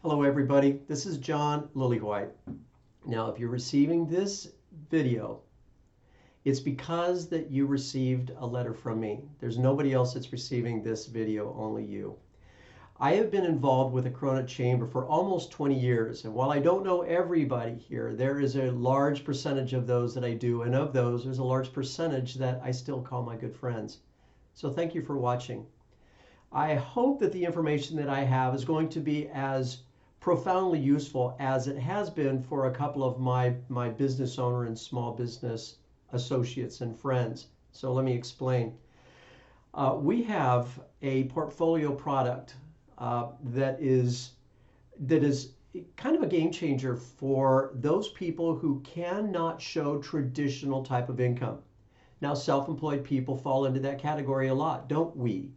Hello everybody, this is John Lillywhite. Now if you're receiving this video, it's because that you received a letter from me. There's nobody else that's receiving this video, only you. I have been involved with the Corona Chamber for almost 20 years, and while I don't know everybody here, there is a large percentage of those that I do, and of those, there's a large percentage that I still call my good friends. So thank you for watching. I hope that the information that I have is going to be as profoundly useful as it has been for a couple of my business owner and small business associates and friends. So let me explain. We have a portfolio product that is kind of a game changer for those people who cannot show traditional type of income. Now, self-employed people fall into that category a lot, don't we?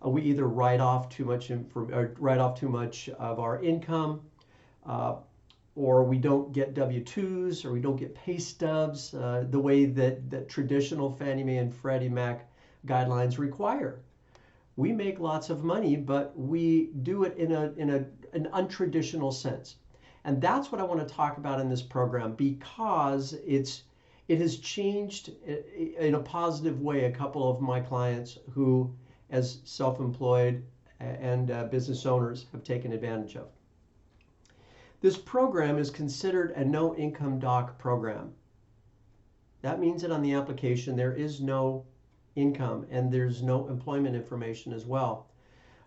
We either write off too much of our income, or we don't get W-2s, or we don't get pay stubs the way that traditional Fannie Mae and Freddie Mac guidelines require. We make lots of money, but we do it in an untraditional sense. And that's what I want to talk about in this program, because it has changed in a positive way a couple of my clients who, as self-employed and business owners, have taken advantage of. This program is considered a no income doc program. That means that on the application there is no income and there's no employment information as well.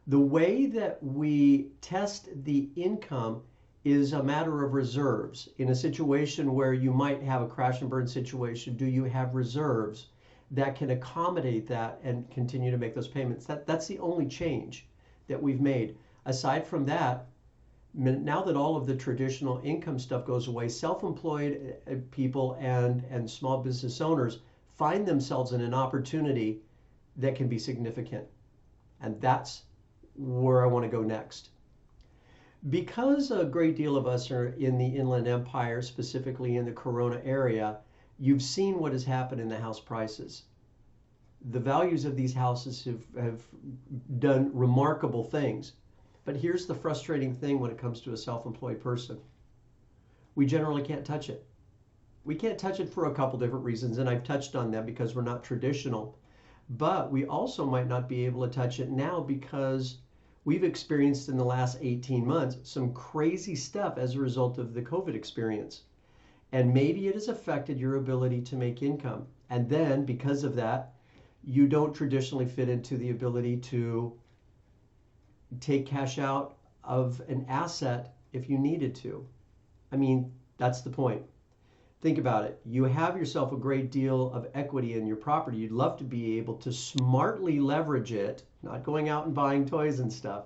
The way that we test the income is a matter of reserves. In a situation where you might have a crash and burn situation, do you have reserves that can accommodate that and continue to make those payments? That's the only change that we've made. Aside from that, now that all of the traditional income stuff goes away, self-employed people and small business owners find themselves in an opportunity that can be significant. And that's where I want to go next. Because a great deal of us are in the Inland Empire, specifically in the Corona area, you've seen what has happened in the house prices. The values of these houses have done remarkable things. But here's the frustrating thing when it comes to a self-employed person. We generally can't touch it. We can't touch it for a couple different reasons, and I've touched on them because we're not traditional. But we also might not be able to touch it now because we've experienced in the last 18 months some crazy stuff as a result of the COVID experience. And maybe it has affected your ability to make income. And then because of that, you don't traditionally fit into the ability to take cash out of an asset if you needed to. I mean, that's the point. Think about it. You have yourself a great deal of equity in your property. You'd love to be able to smartly leverage it, not going out and buying toys and stuff,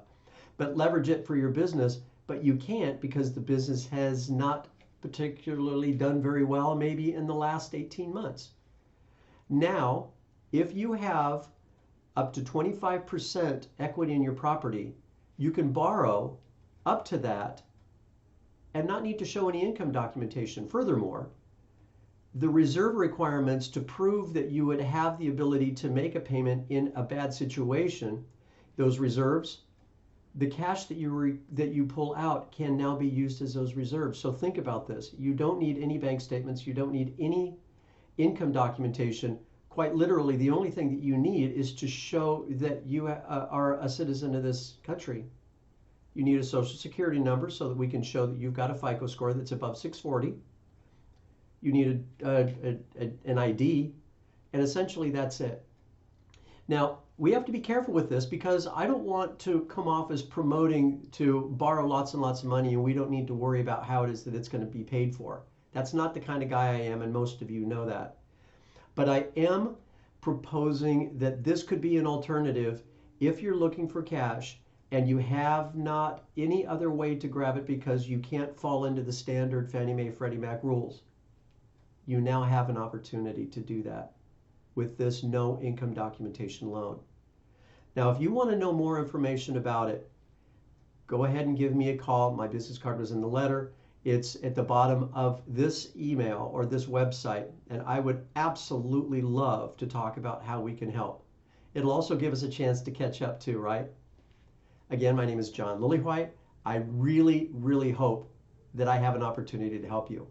but leverage it for your business. But you can't because the business has not particularly done very well maybe in the last 18 months. Now, if you have up to 25% equity in your property, you can borrow up to that and not need to show any income documentation. Furthermore, the reserve requirements to prove that you would have the ability to make a payment in a bad situation, those reserves, the cash that you pull out can now be used as those reserves. So think about this. You don't need any bank statements. You don't need any income documentation. Quite literally, the only thing that you need is to show that you are a citizen of this country. You need a social security number so that we can show that you've got a FICO score that's above 640. You need an ID, and essentially that's it. Now, we have to be careful with this because I don't want to come off as promoting to borrow lots and lots of money and we don't need to worry about how it is that it's going to be paid for. That's not the kind of guy I am, and most of you know that. But I am proposing that this could be an alternative if you're looking for cash and you have not any other way to grab it because you can't fall into the standard Fannie Mae Freddie Mac rules. You now have an opportunity to do that with this no income documentation loan. Now, if you want to know more information about it, go ahead and give me a call. My business card was in the letter. It's at the bottom of this email or this website, and I would absolutely love to talk about how we can help. It'll also give us a chance to catch up too, right? Again, my name is John Lillywhite. I really, really hope that I have an opportunity to help you.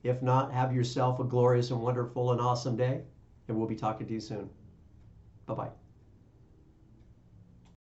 If not, have yourself a glorious and wonderful and awesome day, and we'll be talking to you soon. Bye-bye.